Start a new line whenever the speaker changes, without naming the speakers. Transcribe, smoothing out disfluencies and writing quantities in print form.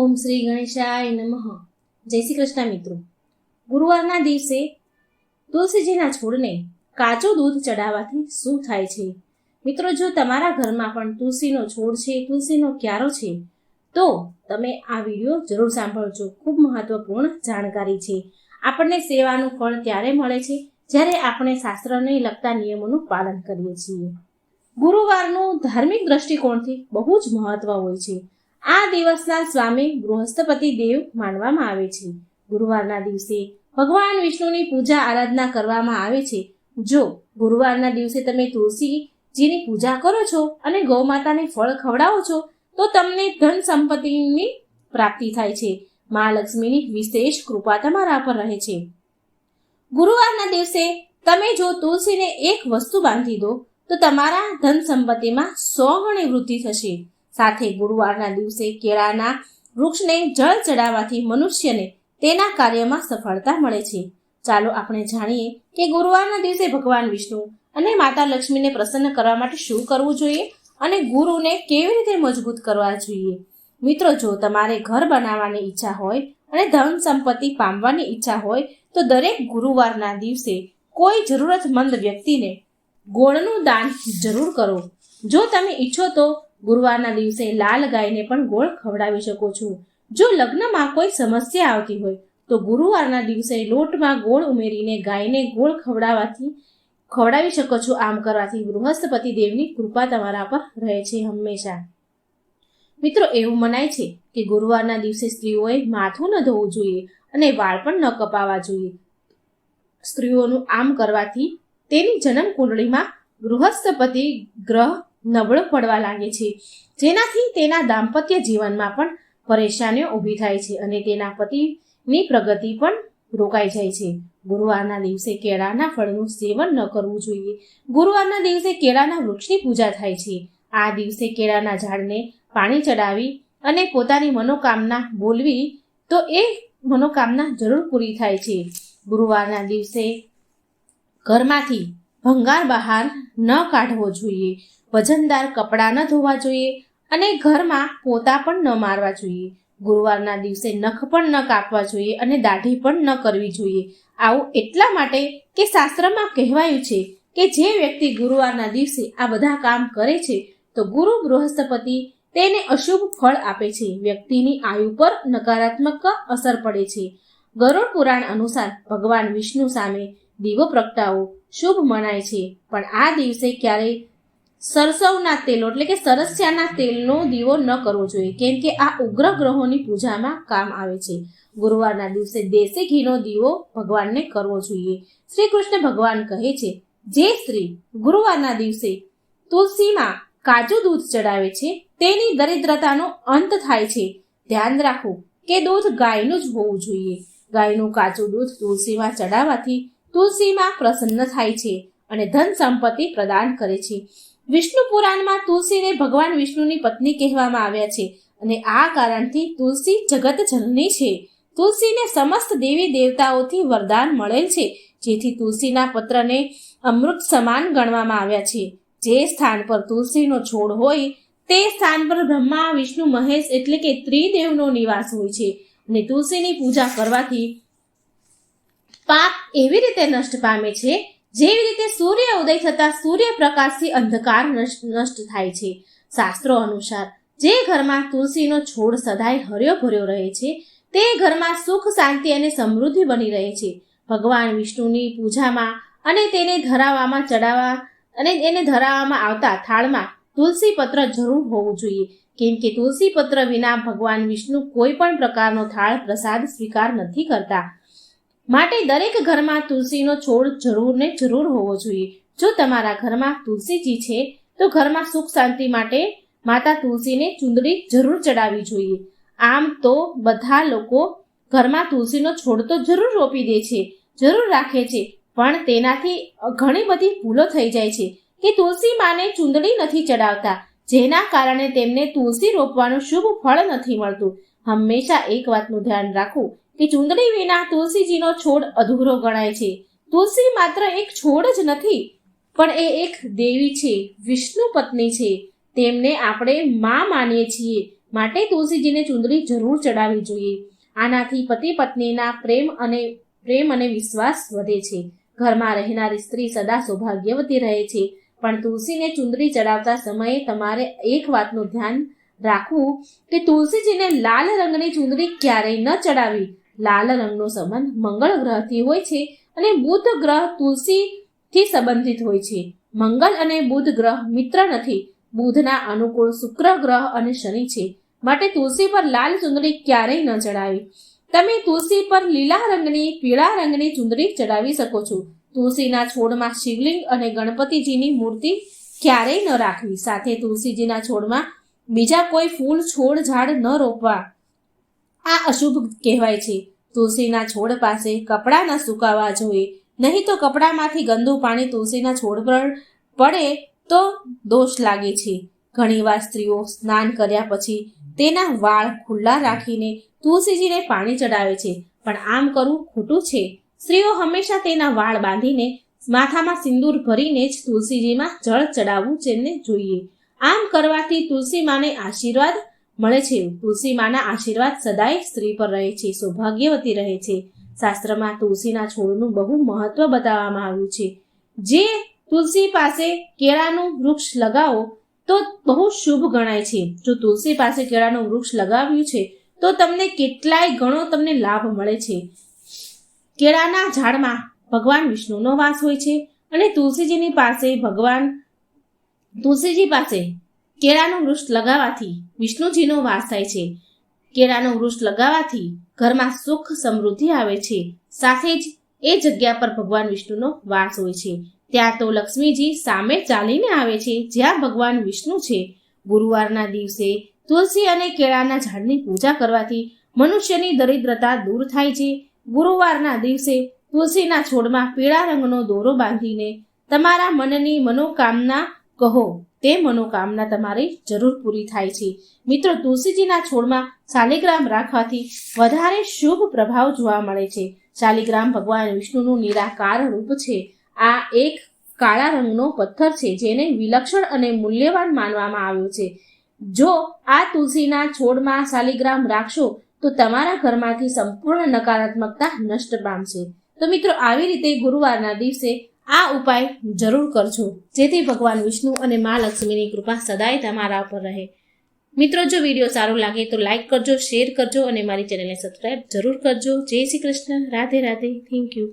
ઓમ શ્રી ગણેશાય નમઃ. જય શ્રી કૃષ્ણ મિત્રો. ગુરુવારના દિવસે તુલસીજીના છોડને કાચું દૂધ ચડાવવાથી શું થાય છે? મિત્રો, જો તમારા ઘરમાં પણ તુલસીનો છોડ છે, તુલસીનો ક્યારો છે, તો તમે આ વિડીયો જરૂર સાંભળજો. ખૂબ મહત્વપૂર્ણ જાણકારી છે. આપણને સેવાનું ફળ ત્યારે મળે છે જ્યારે આપણે શાસ્ત્રને લગતા નિયમોનું પાલન કરીએ છીએ. ગુરુવારનું ધાર્મિક દ્રષ્ટિકોણથી બહુ જ મહત્વ હોય છે. આ દિવસના સ્વામી બૃહસ્પતિ દેવ માનવામાં આવે છે. ગુરુવારના દિવસે ભગવાન વિષ્ણુની પૂજા આરાધના કરવામાં આવે છે. જો ગુરુવારના દિવસે તમે તુલસીજીની પૂજા કરો છો અને ગૌ માતાને ફળ ખવડાવો છો તો તમને ધન સંપત્તિની પ્રાપ્તિ થાય છે. મા લક્ષ્મીની વિશેષ કૃપા તમારા પર રહે છે. ગુરુવારના દિવસે તમે જો તુલસીને એક વસ્તુ બાંધી દો તો તમારા ધન સંપત્તિમાં 100 ગણી વૃદ્ધિ થશે. સાથે ગુરુવારના દિવસે કેળાના વૃક્ષને જળ ચડાવવાથી મનુષ્યને તેના કાર્યમાં સફળતા મળે છે. ચાલો આપણે જાણીએ કે ગુરુવારના દિવસે ભગવાન વિષ્ણુ અને માતા લક્ષ્મીને પ્રસન્ન કરવા માટે શું કરવું જોઈએ અને ગુરુને કેવી રીતે મજબૂત કરવા જોઈએ. મિત્રો, જો તમારે ઘર બનાવવાની ઈચ્છા હોય અને ધન સંપત્તિ પામવાની ઈચ્છા હોય તો દરેક ગુરુવારના દિવસે કોઈ જરૂરતમંદ વ્યક્તિને ગોળનું દાન જરૂર કરો. જો તમે ઈચ્છો તો ગુરુવારના દિવસે લાલ ગાયને પણ ગોળ ખવડાવી શકો છો. જો લગ્નમાં કોઈ સમસ્યા આવતી હોય તો ગુરુવારના દિવસે લોટમાં ગોળ ઉમેરીને ગાયને ગોળ ખવડાવી શકો છો. આમ કરવાથી બૃહસ્પતિ દેવની કૃપા તમારા પર રહે છે હંમેશા. મિત્રો, એવું મનાય છે કે ગુરુવારના દિવસે સ્ત્રીઓએ માથું ન ધોવું જોઈએ અને વાળ પણ ન કપાવવા જોઈએ. સ્ત્રીઓનું આમ કરવાથી તેની જન્મ કુંડળીમાં બૃહસ્પતિ ગ્રહ નબળો પડવા લાગે છે, જેનાથી તેના દાંપત્ય જીવનમાં પણ પરેશાનીઓ ઊભી થાય છે અને તેના પતિની પ્રગતિ પણ રોકાઈ જાય છે. ગુરુવારના દિવસે કેળાના ફળનું સેવન ન કરવું જોઈએ. ગુરુવારના દિવસે કેળાના વૃક્ષની પૂજા થાય છે. આ દિવસે કેળાના ઝાડને પાણી ચડાવી અને પોતાની મનોકામના બોલવી તો એ મનોકામના જરૂર પૂરી થાય છે. ગુરુવારના દિવસે ઘરમાંથી ભંગાર બહાર ન કાઢવો જોઈએ. વજનદાર કપડાં ન ધોવા જોઈએ અને ઘરમાં પોતા પણ ન મારવા જોઈએ. ગુરુવારના દિવસે નખ પણ ન કાપવા જોઈએ અને દાઢી પણ ન કરવી જોઈએ. આવું એટલા માટે કે શાસ્ત્રમાં કહેવાયું છે કે જે વ્યક્તિ ગુરુવારના દિવસે આ બધા કામ કરે છે તો ગુરુ બૃહસ્પતિ તેને અશુભ ફળ આપે છે. વ્યક્તિની આયુ પર નકારાત્મક અસર પડે છે. ગરુડ પુરાણ અનુસાર ભગવાન વિષ્ણુ સામે દીવો પ્રગટાવવો શુભ મનાય છે, પણ આ દિવસે ક્યારેય સરસવના તેલ એટલે કે સરસ્યાના તેલનો દીવો ન કરવો જોઈએ, કેમ કે આ ઉગ્ર ગ્રહોની પૂજામાં કામ આવે છે. ગુરુવારના દિવસે દેશી ઘીનો દીવો ભગવાનને કરવો જોઈએ. શ્રી કૃષ્ણ ભગવાન કહે છે, જે સ્ત્રી ગુરુવારના દિવસે તુલસીમાં કાચું દૂધ ચડાવે છે તેની દરિદ્રતાનો અંત થાય છે. ધ્યાન રાખો કે દૂધ ગાયનું જ હોવું જોઈએ. ગાયનું કાચું દૂધ તુલસીમાં ચડાવવાથી તુલસીમાં પ્રસન્ન થાય છે અને ધન સંપત્તિ પ્રદાન કરે છે. વિષ્ણુ પુરાણમાં તુલસીને ભગવાન વિષ્ણુની પત્ની કહેવામાં આવ્યા છે અને આ કારણથી તુલસી જગત જનની છે. તુલસીને સમસ્ત દેવી દેવતાઓથી વરદાન મળેલ છે, જેથી તુલસીના પત્રને અમૃત સમાન ગણવામાં આવ્યા છે. જે સ્થાન પર તુલસીનો છોડ હોય તે સ્થાન પર બ્રહ્મા વિષ્ણુ મહેશ એટલે કે ત્રિદેવનો નિવાસ હોય છે અને તુલસીની પૂજા કરવાથી પાપ એવી રીતે નષ્ટ પામે છે જેવી રીતે સૂર્ય ઉદય થતા સૂર્યપ્રકાશથી અંધકાર નષ્ટ થાય છે. શાસ્ત્રો અનુસાર જે ઘરમાં તુલસીનો છોડ સદાય હર્યો ભર્યો રહે છે તે ઘરમાં સુખ, શાંતિ અને સમૃદ્ધિ બની રહે છે. ભગવાન વિષ્ણુની પૂજામાં અને તેને ધરાવવામાં આવતા થાળમાં તુલસી પત્ર જરૂર હોવું જોઈએ, કેમ કે તુલસી પત્ર વિના ભગવાન વિષ્ણુ કોઈ પણ પ્રકારનો થાળ પ્રસાદ સ્વીકાર નથી કરતા. માટે દરેક ઘરમાં તુલસીનો છોડ જરૂર હોવો જોઈએ. જો તમારા ઘરમાં તુલસીજી છે તો ઘરમાં સુખ શાંતિ માટે માતા તુલસીને ચૂંદડી જરૂર ચડાવવી જોઈએ. આમ તો બધા લોકો ઘરમાં તુલસીનો છોડ તો જરૂર રોપી દે છે, જરૂર રાખે છે, પણ તેનાથી ઘણી બધી ભૂલો થઈ જાય છે કે તુલસી માને ચૂંદડી નથી ચડાવતા, જેના કારણે તેમને તુલસી રોપવાનું શુભ ફળ નથી મળતું. હંમેશા એક વાતનું ધ્યાન રાખવું કે ચૂંદડી વિના તુલસીજીનો છોડ અધૂરો ગણાય છે. તુલસી માત્ર એક છોડ જ નથી, પણ એ એક દેવી છે, વિષ્ણુ પત્ની છે. તેમને આપણે માં માનીએ છીએ. માટે તુલસીજીને ચુંદડી જરૂર ચડાવવી જોઈએ. આનાથી પતિ પત્નીના પ્રેમ અને વિશ્વાસ વધે છે. ઘરમાં રહેનારી સ્ત્રી સદા સૌભાગ્યવતી રહે છે. પણ તુલસીને ચુંદડી ચડાવતા સમયે તમારે એક વાતનું ધ્યાન રાખવું કે તુલસીજીને લાલ રંગની ચુંદડી ક્યારેય ન ચડાવવી. લાલ રંગનો સંબંધ મંગળ ગ્રહથી હોય છે અને બુધ ગ્રહ તુલસીથી સંબંધિત હોય છે. મંગળ અને બુધ ગ્રહ મિત્ર નથી. બુધના અનુકૂળ શુક્ર ગ્રહ અને શનિ છે. માટે તુલસી પર લાલ ચુંદડી ક્યારેય ન ચડાવી. તમે તુલસી પર લીલા રંગની, પીળા રંગની ચુંદડી ચડાવી શકો છો. તુલસીના છોડમાં શિવલિંગ અને ગણપતિજીની મૂર્તિ ક્યારેય ન રાખવી. સાથે તુલસીજીના છોડમાં બીજા કોઈ ફૂલ, છોડ, ઝાડ ન રોપવા. આ અશુભ કહેવાય છે. તુલસીના છોડ પાસે કપડાં ન સુકાવા જોઈએ, નહીં તો કપડામાંથી ગંદુ પાણી તુલસીના છોડ પર પડે તો દોષ લાગે છે. ઘણીવાર સ્ત્રીઓ સ્નાન કર્યા પછી તેના વાળ ખુલ્લા રાખીને તુલસીજીને પાણી ચડાવે છે, પણ આમ કરવું ખોટું છે. સ્ત્રીઓ હંમેશા તેના વાળ બાંધીને માથામાં સિંદૂર ભરીને જ તુલસીજીમાં જળ ચડાવવું જેને જોઈએ. આમ કરવાથી તુલસી માને આશીર્વાદ મળે છે. તુલસી માના આશીર્વાદ સદાય સ્ત્રી પર રહે છે, સૌભાગ્યવતી રહે છે. શાસ્ત્રમાં તુલસીના છોડનું બહુ મહત્વ બતાવવામાં આવ્યું છે. જે તુલસી પાસે કેળાનું વૃક્ષ લગાવો તો બહુ શુભ ગણાય છે. જો તુલસી પાસે કેળાનું વૃક્ષ લગાવ્યું છે તો તમને કેટલાય ગણો તમને લાભ મળે છે. કેળાના ઝાડમાં ભગવાન વિષ્ણુનો વાસ હોય છે અને તુલસીજી પાસે કેળાનું વૃક્ષ લગાવવાથી વિષ્ણુજીનો વાસ થાય છે. કેળાનું વૃક્ષ લગાવવાથી ઘરમાં સુખ સમૃદ્ધિ આવે છે. સાથે જ એ જગ્યા પર ભગવાન વિષ્ણુનો વાસ હોય છે. ત્યાં તો લક્ષ્મીજી સામે ચાલીને આવે છે જ્યાં ભગવાન વિષ્ણુ છે. ગુરુવારના દિવસે તુલસી અને કેળાના ઝાડની પૂજા કરવાથી મનુષ્યની દરિદ્રતા દૂર થાય છે. ગુરુવારના દિવસે તુલસીના છોડમાં પીળા રંગનો દોરો બાંધીને તમારા મનની મનોકામના કહો. તે મનોકામના તમારી જરૂર પૂરી થાય છે. મિત્રો, તુલસીજીના છોડમાં શાલિગ્રામ રાખવાથી વધારે શુભ પ્રભાવ જોવા મળે છે. શાલિગ્રામ ભગવાન વિષ્ણુનું નિરાકાર રૂપ છે. આ એક કાળા રંગનો પથ્થર છે જેને વિલક્ષણ અને મૂલ્યવાન માનવામાં આવ્યો છે. જો આ તુલસીના છોડમાં શાલિગ્રામ રાખશો તો તમારા ઘરમાંથી સંપૂર્ણ નકારાત્મકતા નષ્ટ પામશે. તો મિત્રો, આવી રીતે ગુરુવારના દિવસે આ ઉપાય જરૂર કરજો, જેથી ભગવાન વિષ્ણુ અને મા લક્ષ્મીની કૃપા સદાય તમારા ઉપર રહે. મિત્રો, જો વિડીયો સારો લાગે તો લાઈક કરજો, શેર કરજો અને મારી ચેનલને સબસ્ક્રાઈબ જરૂર કરજો. જય શ્રી કૃષ્ણ. રાધે રાધે. Thank you.